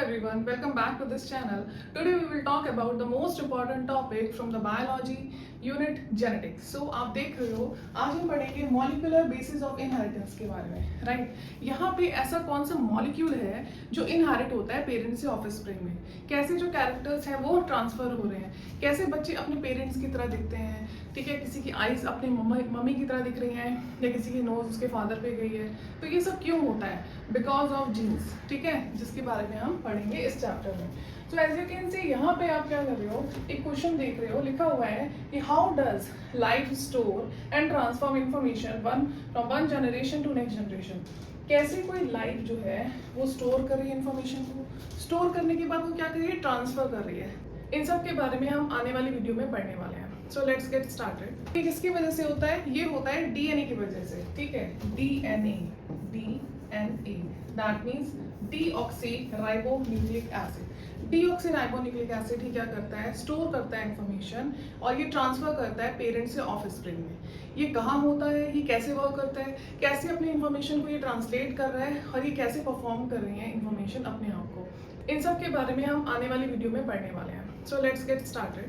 everyone, welcome back to this channel. Today we will talk about the most important topic from the biology unit genetics. So आप देख रहे हो आज हम पढ़ेंगे मॉलिक्यूलर बेसिस ऑफ इनहेरिटेंस के बारे में, राइट? यहाँ पे ऐसा कौन सा मॉलिक्यूल है जो इनहेरिट होता है पेरेंट्स से ऑफस्प्रिंग में, कैसे जो कैरेक्टर्स हैं वो ट्रांसफर हो रहे हैं, कैसे बच्चे अपने पेरेंट्स की तरह दिखते हैं, ठीक है, किसी की आईज अपनी मम्मी की तरह दिख रही हैं या किसी की नोज उसके फादर पे गई है, तो ये सब क्यों होता है? बिकॉज ऑफ जीन्स, ठीक है, जिसके बारे में हम पढ़ेंगे इस चैप्टर में। So as you can see यहाँ पे आप क्या कर रहे हो, एक क्वेश्चन देख रहे हो, लिखा हुआ है कि how does life store and transform information from one generation to next generation. कैसे कोई लाइफ जो है वो स्टोर कर रही है इन्फॉर्मेशन को, स्टोर करने के बाद वो क्या कर रही है, ट्रांसफर कर रही है। इन सब के बारे में हम आने वाली वीडियो में पढ़ने वाले हैं। So let's get started. ये किसकी वजह से होता है? ये होता है डीएनए की वजह से, ठीक है, DNA that means deoxyribonucleic acid. Deoxyribonucleic acid ही क्या करता है, स्टोर करता है इंफॉर्मेशन और ये ट्रांसफर करता है पेरेंट से ऑफस्प्रिंग में। ये कहाँ होता है, ये कैसे वर्क करता है, कैसे अपनी इंफॉर्मेशन को ये ट्रांसलेट कर रहा है और ये कैसे परफॉर्म कर रही है इंफॉर्मेशन अपने आप को, इन सब के बारे में हम आने वाली वीडियो में पढ़ने वाले हैं। So let's get started.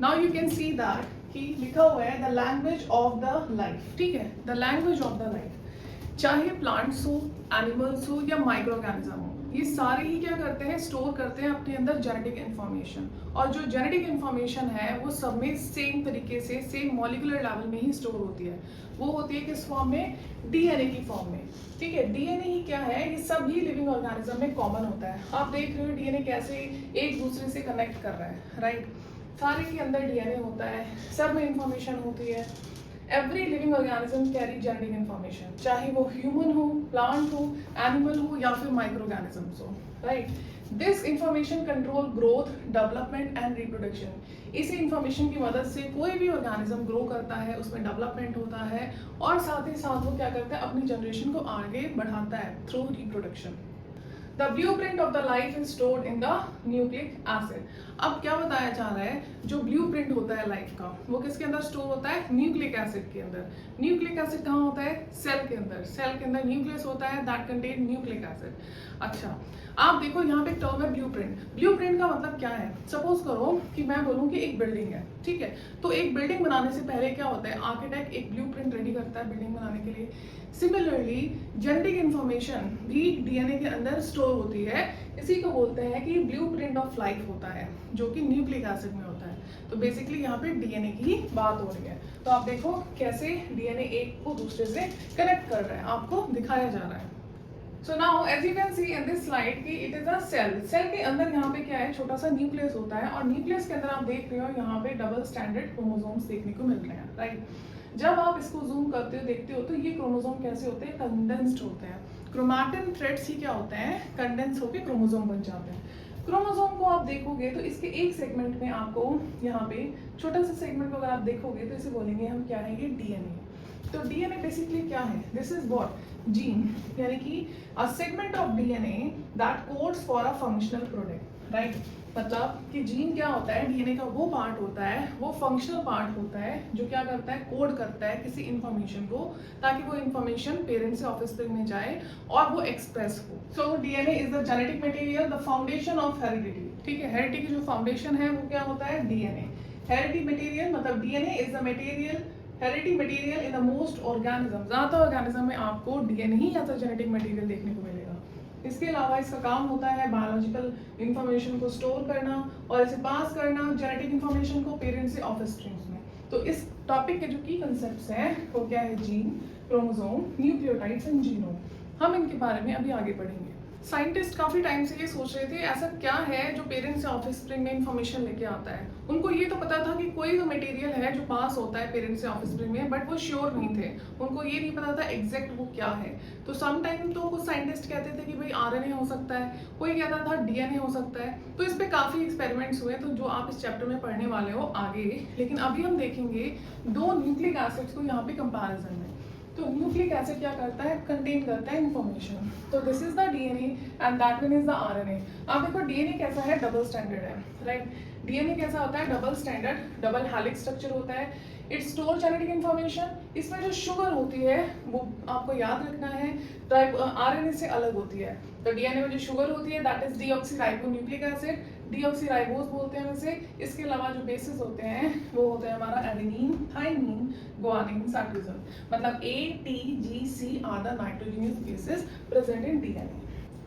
Now you can see that कि लिखा हुआ है the language of the life, ठीक है, the language of the life. चाहे प्लांट्स हो, एनिमल्स हो या माइक्रो ऑर्गेनिज्म हो, ये सारे ही क्या करते हैं, स्टोर करते हैं अपने अंदर जेनेटिक इन्फॉर्मेशन। और जो जेनेटिक इन्फॉर्मेशन है वो सब में सेम तरीके से सेम मॉलिक्यूलर लेवल में ही स्टोर होती है। वो होती है किस फॉर्म में? डीएनए की फॉर्म में, ठीक है। डीएनए ही क्या है, ये सभी लिविंग ऑर्गेनिज्म में कॉमन होता है। आप देख रहे हो डीएनए कैसे एक दूसरे से कनेक्ट कर रहा है, राइट? सारे के अंदर डीएनए होता है, सब में इंफॉर्मेशन होती है। Every living organism carry genetic information, चाहे वो ह्यूमन हो, प्लांट हो, एनिमल हो या फिर माइक्रो ऑर्गेनिजम्स हो, right? This information control growth, development and reproduction. इसी इंफॉर्मेशन की मदद से कोई भी ऑर्गेनिज्म ग्रो करता है, उसमें डेवलपमेंट होता है और साथ ही साथ वो क्या करता है, अपनी जनरेशन को आगे बढ़ाता है through reproduction. The blueprint of the life is stored in the nucleic acid. अब क्या बताया जा रहा है, जो ब्लूप्रिंट होता है लाइफ का वो किसके अंदर स्टोर होता है? न्यूक्लिक एसिड के अंदर। न्यूक्लिक एसिड कहाँ होता है? सेल के अंदर। सेल के अंदर न्यूक्लियस होता है दैट कंटेन न्यूक्लिक एसिड। अच्छा, आप देखो यहाँ पे टर्म है ब्लूप्रिंट। ब्लूप्रिंट का मतलब क्या है? सपोज करो कि मैं बोलूँ कि एक बिल्डिंग है, ठीक है, तो एक बिल्डिंग बनाने से पहले क्या होता है, आर्किटेक्ट एक ब्लूप्रिंट रेडी करता है बिल्डिंग बनाने के लिए। सिमिलरली जेनेटिक इन्फॉर्मेशन भी डीएनए के अंदर स्टोर होती है। इसी को बोलते हैं कि ब्लूप्रिंट ऑफ लाइफ होता है, जो कि न्यूक्लिक एसिड में होता है। तो बेसिकली यहाँ पे डीएनए की बात हो रही है। तो आप देखो कैसे डीएनए एक को दूसरे से कनेक्ट कर रहा है, आपको दिखाया जा रहा है। So now as you can see in this slide कि it is a cell. Cell के अंदर यहाँ पे क्या है, छोटा सा न्यूक्लियस होता है और न्यूक्लियस के अंदर आप देख रहे हो यहाँ पे डबल स्टैंडर्ड क्रोमोसोम्स देखने को मिल रहे हैं, राइट? जब आप इसको जूम करते हो, देखते हो, तो ये क्रोमोसोम कैसे होते हैं, कंडेंस्ड होते हैं। क्रोमैटिन थ्रेड्स ही क्या होते हैं, कंडेंस होकर क्रोमोसोम बन जाते हैं। क्रोमोसोम को आप देखोगे तो इसके एक सेगमेंट में आपको यहाँ पे छोटा सा सेगमेंट को अगर आप देखोगे तो इसे बोलेंगे हम क्या है, ये डीएनए। तो डीएनए बेसिकली क्या है, दिस इज व्हाट, जीन, यानी कि a segment of DNA that codes for a functional product, right? मतलब कि जीन क्या होता है, डीएनए का वो पार्ट होता है, वो फंक्शनल पार्ट होता है जो क्या करता है, कोड करता है किसी इंफॉर्मेशन को, ताकि वो इंफॉर्मेशन पेरेंट से ऑफस्प्रिंग में जाए और वो एक्सप्रेस हो। So DNA is the genetic material, the foundation of heredity, ठीक है। हेरिडिटी की जो फाउंडेशन है वो क्या होता है, डीएनए। हेरिडिटी मटेरियल मतलब DNA is the material, heredity material in the most organism. ज्यादातर ऑर्गेनिज्म में आपको डीएनए ही या तो जेनेटिक मटेरियल देखने को मिलेगा। इसके अलावा इसका काम होता है बायोलॉजिकल इंफॉर्मेशन को स्टोर करना और इसे पास करना जेनेटिक इंफॉर्मेशन को पेरेंट्स से ऑफस्प्रिंग्स में। तो इस टॉपिक के जो की कंसेप्ट्स हैं वो क्या है, gene, chromosome, nucleotides and genome. हम इनके बारे में अभी आगे पढ़ेंगे। साइंटिस्ट काफी टाइम से ये सोच रहे थे ऐसा क्या है जो पेरेंट्स से ऑफस्प्रिंग में इंफॉर्मेशन लेके आता है। उनको ये तो पता था कि कोई तो मटेरियल है जो पास होता है पेरेंट्स से ऑफस्प्रिंग में, बट वो श्योर नहीं थे, उनको ये नहीं पता था एग्जैक्ट वो क्या है। तो सम टाइम तो कुछ साइंटिस्ट कहते थे कि भाई आरएनए हो सकता है, कोई कहता था डीएनए हो सकता है। तो इस पे काफी एक्सपेरिमेंट्स हुए, तो जो आप इस चैप्टर में पढ़ने वाले हो आगे। लेकिन अभी हम देखेंगे दो न्यूक्लिक एसिड्स को यहाँ पे कंपैरिजन में। तो न्यूक्लिक एसिड क्या करता है, कंटेन करता है इंफॉर्मेशन। तो this is the DNA and that one is the RNA. आप देखो डीएनए कैसा है, डबल स्टैंडर्ड है, राइट? डीएनए कैसा होता है, double standard, double helix structure होता है। It store genetic information. इसमें जो शुगर होती है वो आपको याद रखना है आरएनए से अलग होती है। तो डीएनए में जो शुगर होती है that is deoxyribonucleic acid, deoxyribose बोलते हैं इसे। इसके अलावा जो बेसिस होते हैं वो होते हैं हमारा एडेनिन, थाइमिन, गुआनिन, साइटोसिन। मतलब A, T, G, C are the nitrogenous bases present in DNA.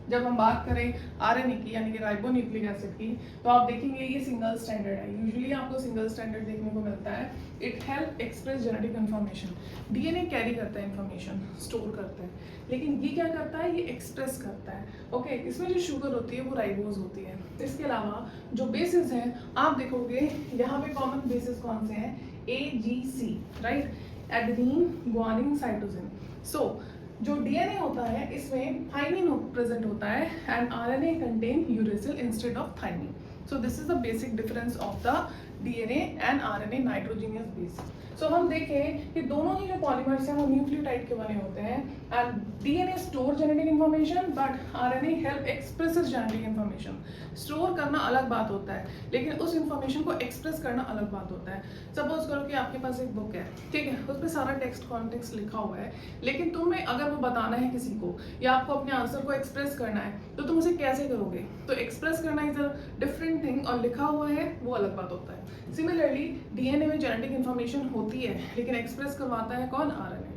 जब हम बात करें आरएनए की यानी कि राइबोन्यूक्लिक एसिड की, तो आप देखेंगे ये सिंगल स्टैंडर्ड है। यूजुअली आपको सिंगल स्टैंडर्ड देखने को मिलता है। It help express genetic information. DNA carry करता है इन्फॉर्मेशन, स्टोर करता है, लेकिन ये क्या करता है, ये एक्सप्रेस करता है। ओके, इसमें जो शुगर होती है वो राइबोज होती है। इसके अलावा जो बेसिस हैं आप देखोगे यहाँ पे कॉमन बेसिस कौन से हैं, A, G, C, right, adenine, guanine, cytosine. So जो डीएनए होता है इसमें थाइमिन प्रेजेंट होता है and RNA contain uracil instead of thymine. So this is the basic difference of the DNA and RNA nitrogenous base. So हम देखें कि दोनों ही जो पॉलीमर्स हैं वो न्यूक्लियोटाइड के बने होते हैं and DNA store genetic information but RNA help expresses genetic information. Store करना अलग बात होता है लेकिन उस इन्फॉर्मेशन को एक्सप्रेस करना अलग बात होता है। सपोज करो कि आपके पास एक बुक है, ठीक है, उसमें सारा टेक्स्ट कॉन्टेक्स्ट लिखा हुआ है, लेकिन तुम्हें अगर वो बताना है किसी को या आपको अपने आंसर को एक्सप्रेस करना है तो तुम उसे कैसे करोगे? तो एक्सप्रेस करना इज अ डिफरेंट थिंग और लिखा हुआ है वो अलग बात होता है। सिमिलरली डीएनए में जेनेटिक इन्फॉर्मेशन होती है लेकिन एक्सप्रेस करवाता है कौन? आरएनए।